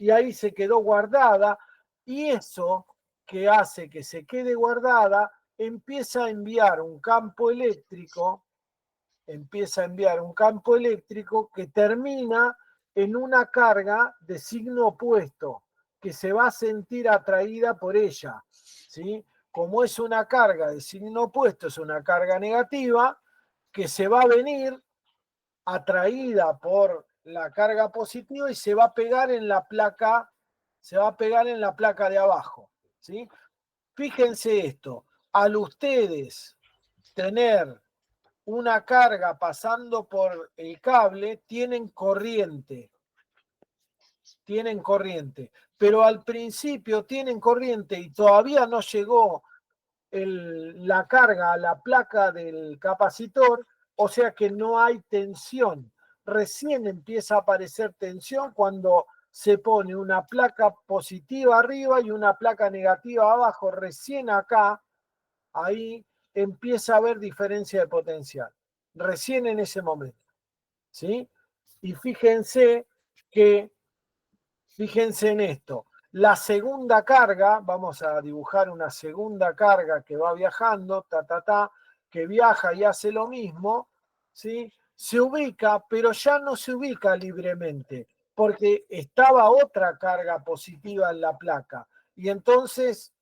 y ahí se quedó guardada, y eso que hace que se quede guardada empieza a enviar un campo eléctrico, que termina en una carga de signo opuesto, que se va a sentir atraída por ella, ¿sí? Como es una carga de signo opuesto, es una carga negativa, que se va a venir atraída por la carga positiva y se va a pegar en la placa, de abajo, ¿sí? Fíjense esto, al ustedes tener una carga pasando por el cable, tienen corriente, pero al principio tienen corriente y todavía no llegó la carga a la placa del capacitor, o sea que no hay tensión. Recién empieza a aparecer tensión cuando se pone una placa positiva arriba y una placa negativa abajo. Recién acá, ahí empieza a haber diferencia de potencial. Recién en ese momento, ¿sí? Y fíjense en esto. La segunda carga, vamos a dibujar una segunda carga que va viajando, que viaja y hace lo mismo, ¿sí? Se ubica, pero ya no se ubica libremente, porque estaba otra carga positiva en la placa. Y entonces,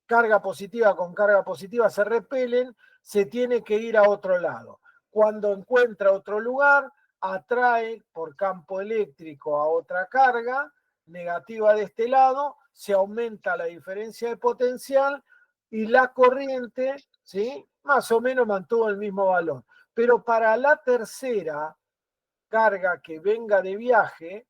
carga positiva con carga positiva se repelen, se tiene que ir a otro lado. Cuando encuentra otro lugar, atrae por campo eléctrico a otra carga negativa de este lado, se aumenta la diferencia de potencial y la corriente, ¿sí? Más o menos mantuvo el mismo valor. Pero para la tercera carga que venga de viaje,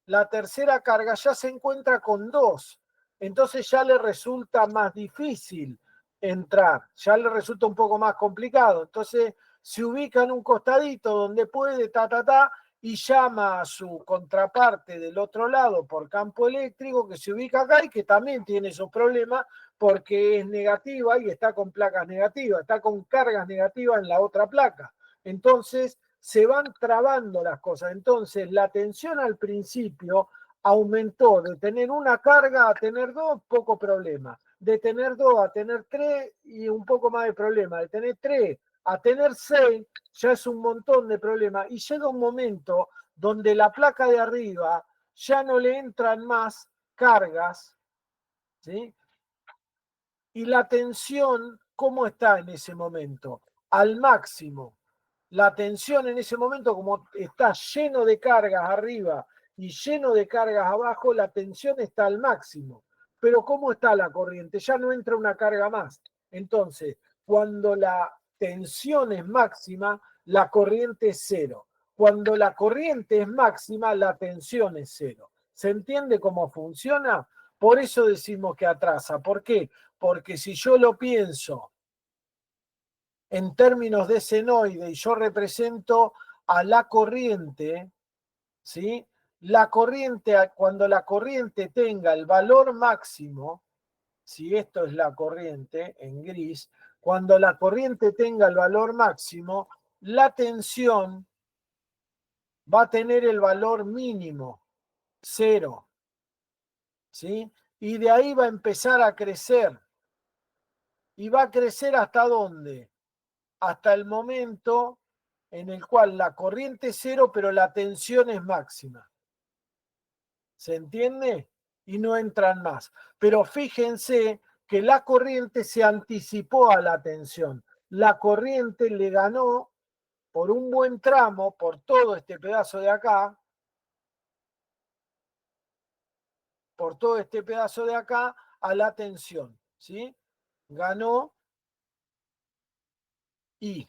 la tercera carga ya se encuentra con 2. Entonces ya le resulta más difícil entrar, ya le resulta un poco más complicado. Entonces se ubica en un costadito donde puede, y llama a su contraparte del otro lado por campo eléctrico que se ubica acá y que también tiene esos problemas porque es negativa y está con placas negativas, está con cargas negativas en la otra placa. Entonces se van trabando las cosas. Entonces la tensión al principio aumentó de tener una carga a tener dos, poco problema. De tener dos a tener tres y un poco más de problema. De tener tres a tener seis ya es un montón de problemas. Y llega un momento donde la placa de arriba ya no le entran más cargas, ¿sí? Y la tensión, ¿cómo está en ese momento? Al máximo. La tensión en ese momento, como está lleno de cargas arriba y lleno de cargas abajo, la tensión está al máximo. Pero ¿cómo está la corriente? Ya no entra una carga más. Entonces, cuando la tensión es máxima, la corriente es cero. Cuando la corriente es máxima, la tensión es cero. ¿Se entiende cómo funciona? Por eso decimos que atrasa. ¿Por qué? Porque si yo lo pienso en términos de senoide y yo represento a la corriente, ¿sí? La corriente, cuando la corriente tenga el valor máximo, si esto es la corriente en gris, cuando la corriente tenga el valor máximo, la tensión va a tener el valor mínimo, 0, ¿sí? Y de ahí va a empezar a crecer. ¿Y va a crecer hasta dónde? Hasta el momento en el cual la corriente es cero, pero la tensión es máxima. ¿Se entiende? Y no entran más. Pero fíjense que la corriente se anticipó a la tensión. La corriente le ganó por un buen tramo, por todo este pedazo de acá, por todo este pedazo de acá, a la tensión. ¿Sí? Ganó y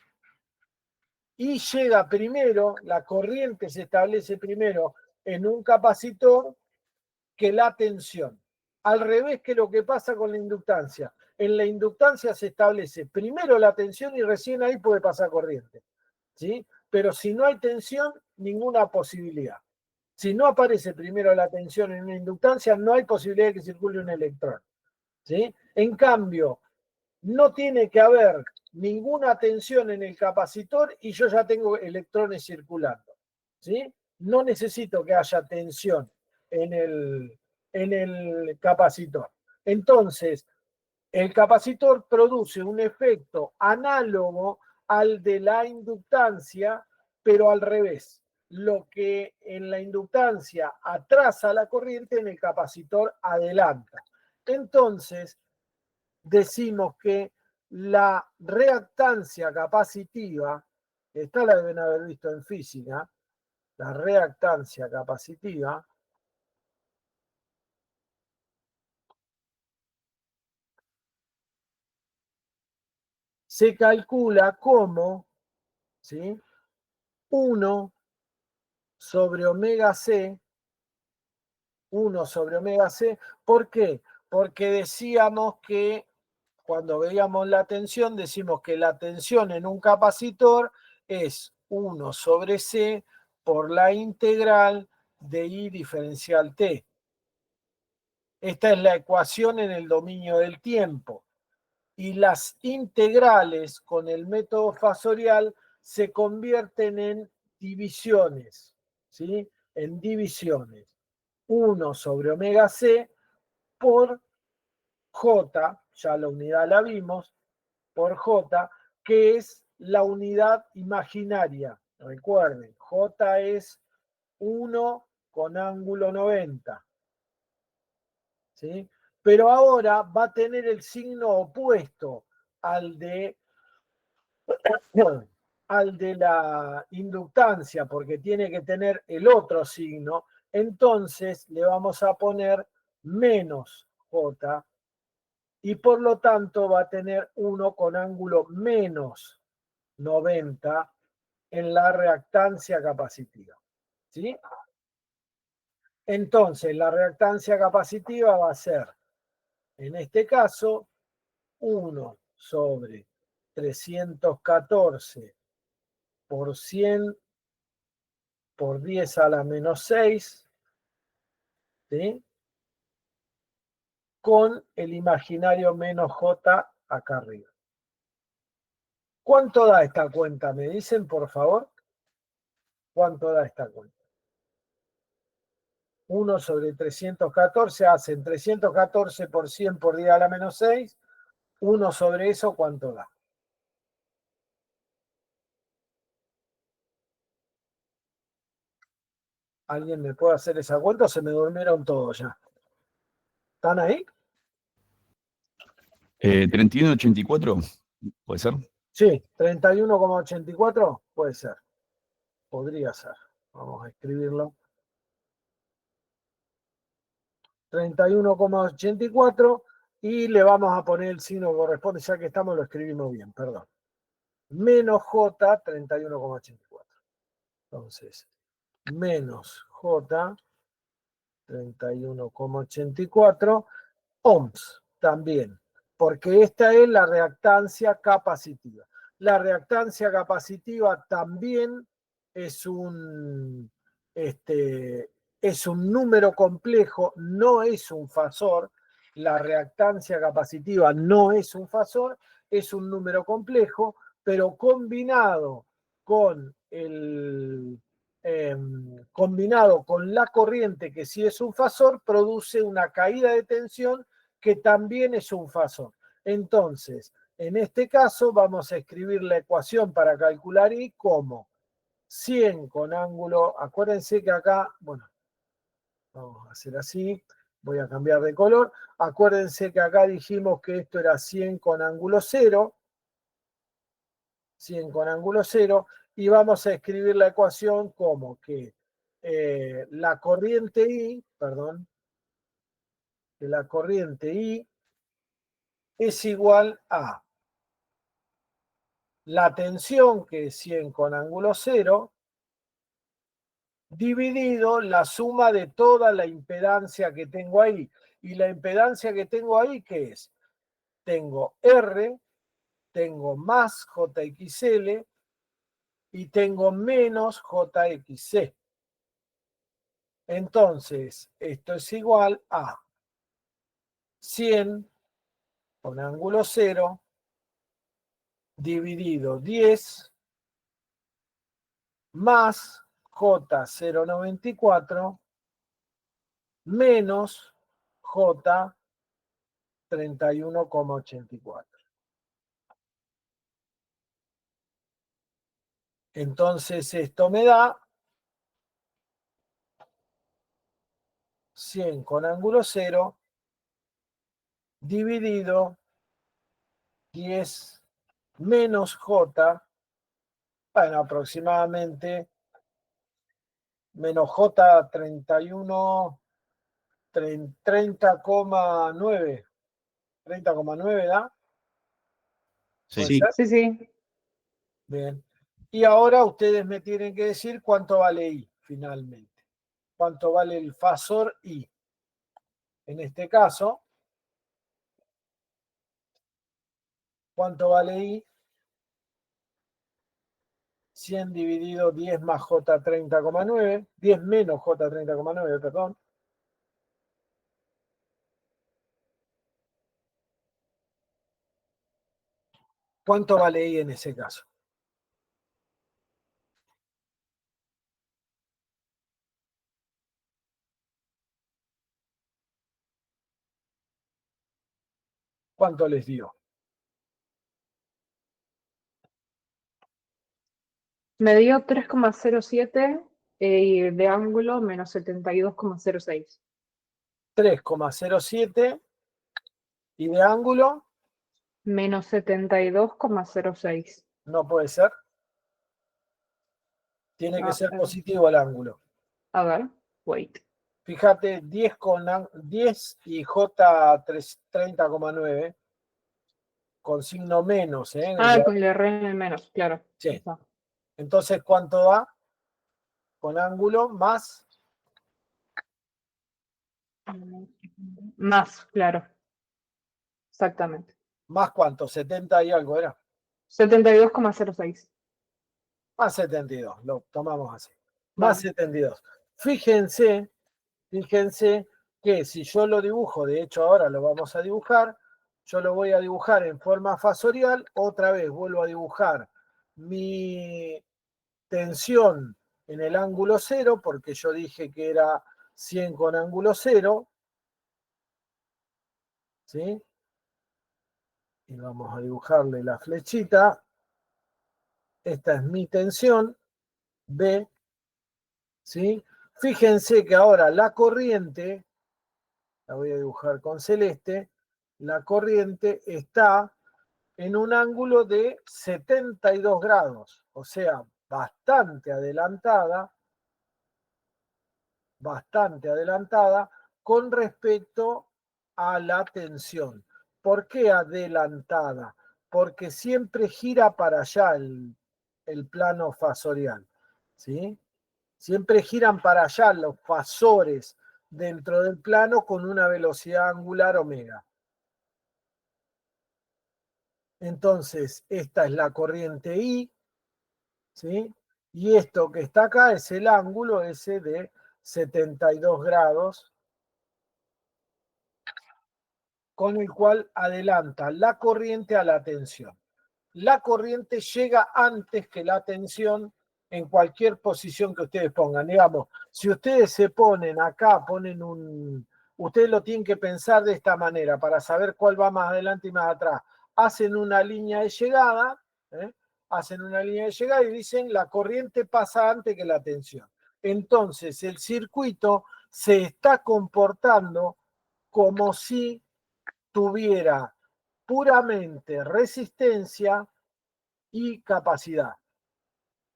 llega primero, la corriente se establece primero en un capacitor que la tensión. Al revés que lo que pasa con la inductancia. En la inductancia se establece primero la tensión y recién ahí puede pasar corriente. ¿Sí? Pero si no hay tensión, ninguna posibilidad. Si no aparece primero la tensión en una inductancia, no hay posibilidad de que circule un electrón. ¿Sí? En cambio, no tiene que haber ninguna tensión en el capacitor y yo ya tengo electrones circulando. ¿Sí? No necesito que haya tensión en el capacitor. Entonces, el capacitor produce un efecto análogo al de la inductancia, pero al revés. Lo que en la inductancia atrasa la corriente, en el capacitor adelanta. Entonces, decimos que la reactancia capacitiva, esta la deben haber visto en física, la reactancia capacitiva, se calcula como, ¿sí? 1 sobre omega C, 1 sobre omega C. ¿Por qué? Porque decíamos que cuando veíamos la tensión, decimos que la tensión en un capacitor es 1 sobre C por la integral de I diferencial T. Esta es la ecuación en el dominio del tiempo. Y las integrales con el método fasorial se convierten en divisiones, ¿sí? En divisiones. 1 sobre omega C por J, ya la unidad la vimos, por J, que es la unidad imaginaria. Recuerden, J es 1 con ángulo 90. ¿Sí? Pero ahora va a tener el signo opuesto al de la inductancia, porque tiene que tener el otro signo. Entonces le vamos a poner menos J y por lo tanto va a tener 1 con ángulo menos 90 en la reactancia capacitiva. ¿Sí? Entonces la reactancia capacitiva va a ser, en este caso, 1 sobre 314 por 100 por 10 a la menos 6, ¿sí? Con el imaginario menos j acá arriba. ¿Cuánto da esta cuenta? ¿Me dicen, por favor? ¿Cuánto da esta cuenta? 1 sobre 314 hacen 314 por 100 por 10 a la menos 6. 1 sobre eso, ¿cuánto da? ¿Alguien me puede hacer esa cuenta o se me durmieron todos ya? ¿Están ahí? 31,84, ¿puede ser? Sí, 31,84 puede ser. Podría ser. Vamos a escribirlo. 31,84 y le vamos a poner el signo que corresponde, ya que estamos, lo escribimos bien, perdón. Menos J, 31,84. Entonces, menos J, 31,84 ohms también, porque esta es la reactancia capacitiva. La reactancia capacitiva también es un número complejo, no es un fasor. La reactancia capacitiva no es un fasor, es un número complejo, pero combinado con la corriente, que sí es un fasor, produce una caída de tensión que también es un fasor. Entonces, en este caso vamos a escribir la ecuación para calcular I como 100 con ángulo, acuérdense que acá, bueno, vamos a hacer así, voy a cambiar de color, acuérdense que acá dijimos que esto era 100 con ángulo 0, 100 con ángulo 0, y vamos a escribir la ecuación como que la corriente I, perdón, que la corriente I es igual a la tensión, que es 100 con ángulo 0, dividido la suma de toda la impedancia que tengo ahí. Y la impedancia que tengo ahí, ¿qué es? Tengo R, tengo más JXL y tengo menos JXC. Entonces, esto es igual a 100 con ángulo 0 dividido 10 más J0,94 menos J31,84. Entonces esto me da 100 con ángulo 0 dividido 10 menos J, bueno, aproximadamente menos J31, 30,9. 30,9 da. ¿Puede Sí. ser? Sí, sí. Bien. Y ahora ustedes me tienen que decir cuánto vale I finalmente. Cuánto vale el fasor I. En este caso, ¿cuánto vale I? 100 dividido 10 más J30,9. 10 menos J30,9, perdón. ¿Cuánto vale I en ese caso? ¿Cuánto les dio? Me dio 3,07 y de ángulo menos 72,06. 3,07 y de ángulo Menos 72,06. no puede ser. Tiene que ser positivo el ángulo. A ver, wait. Fíjate, 10 y J30,9 con signo menos. Con el R en el menos, claro. Sí. Está. Entonces, ¿cuánto da? Con ángulo más. Más, claro. Exactamente. ¿Más cuánto? 70 y algo era. 72,06. Más 72, lo tomamos así. Más 72. Fíjense que si yo lo dibujo, de hecho ahora lo vamos a dibujar, yo lo voy a dibujar en forma fasorial, otra vez vuelvo a dibujar mi tensión en el ángulo 0, porque yo dije que era 100 con ángulo 0, ¿sí? Y vamos a dibujarle la flechita. Esta es mi tensión, B, ¿sí? Fíjense que ahora la corriente, la voy a dibujar con celeste, la corriente está en un ángulo de 72 grados, o sea, bastante adelantada con respecto a la tensión. ¿Por qué adelantada? Porque siempre gira para allá el plano fasorial, ¿sí? Siempre giran para allá los fasores dentro del plano con una velocidad angular omega. Entonces, esta es la corriente I, ¿sí? Y esto que está acá es el ángulo ese de 72 grados, con el cual adelanta la corriente a la tensión. La corriente llega antes que la tensión en cualquier posición que ustedes pongan. Digamos, si ustedes se ponen acá, ustedes lo tienen que pensar de esta manera para saber cuál va más adelante y más atrás. Hacen una línea de llegada, hacen una línea de llegada y dicen la corriente pasa antes que la tensión. Entonces el circuito se está comportando como si tuviera puramente resistencia y capacidad.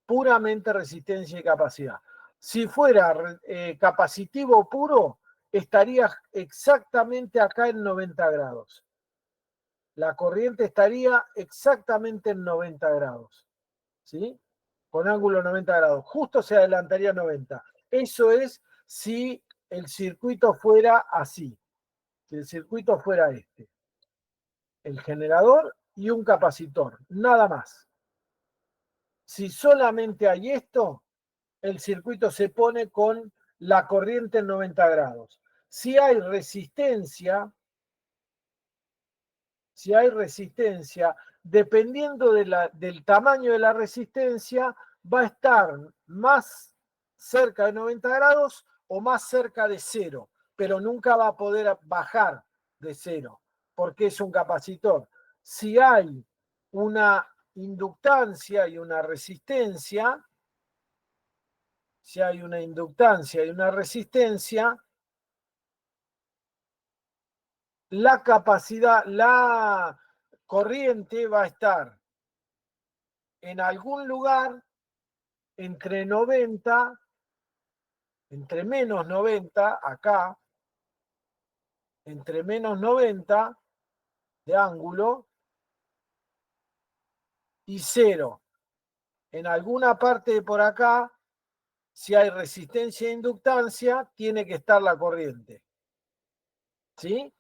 Puramente resistencia y capacidad. Si fuera capacitivo puro, estaría exactamente acá en 90 grados. La corriente estaría exactamente en 90 grados. ¿Sí? Con ángulo 90 grados. Justo se adelantaría 90. Eso es si el circuito fuera así. Si el circuito fuera este. El generador y un capacitor, nada más. Si solamente hay esto, el circuito se pone con la corriente en 90 grados. Si hay resistencia, dependiendo del tamaño de la resistencia, va a estar más cerca de 90 grados o más cerca de 0, pero nunca va a poder bajar de 0, porque es un capacitor. Si hay una inductancia y una resistencia, la capacidad, la corriente va a estar en algún lugar entre 90, entre menos 90, acá, entre menos 90 de ángulo y 0. En alguna parte de por acá, si hay resistencia e inductancia, tiene que estar la corriente. ¿Sí?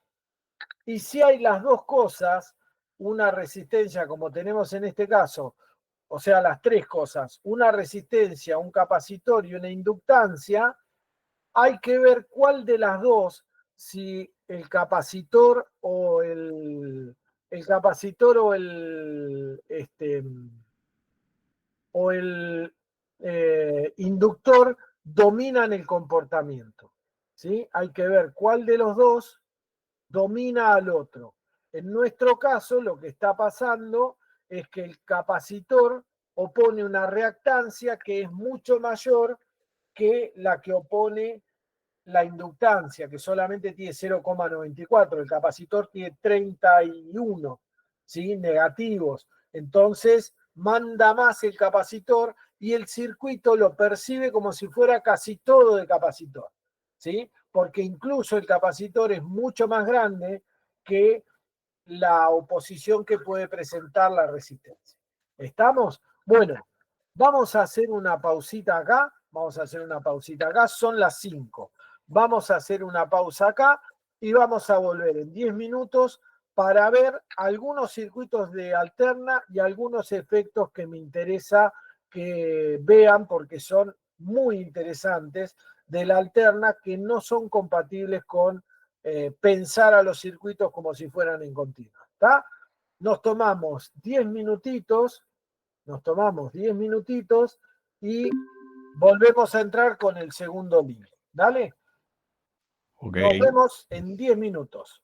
Y si hay las dos cosas, una resistencia como tenemos en este caso, o sea, las tres cosas, una resistencia, un capacitor y una inductancia, hay que ver cuál de las dos, si el capacitor o el inductor dominan el comportamiento. ¿Sí? Hay que ver cuál de los dos domina al otro. En nuestro caso, lo que está pasando es que el capacitor opone una reactancia que es mucho mayor que la que opone la inductancia, que solamente tiene 0,94. El capacitor tiene 31, ¿sí? Negativos. Entonces, manda más el capacitor y el circuito lo percibe como si fuera casi todo de capacitor, ¿sí? Porque incluso el capacitor es mucho más grande que la oposición que puede presentar la resistencia. ¿Estamos? Bueno, vamos a hacer una pausita acá. Son las 5. Vamos a hacer una pausa acá y vamos a volver en 10 minutos para ver algunos circuitos de alterna y algunos efectos que me interesa que vean porque son muy interesantes de la alterna que no son compatibles con pensar a los circuitos como si fueran en continuo. ¿Está? Nos tomamos 10 minutitos y volvemos a entrar con el segundo libro. ¿Dale? Ok. Nos vemos en 10 minutos.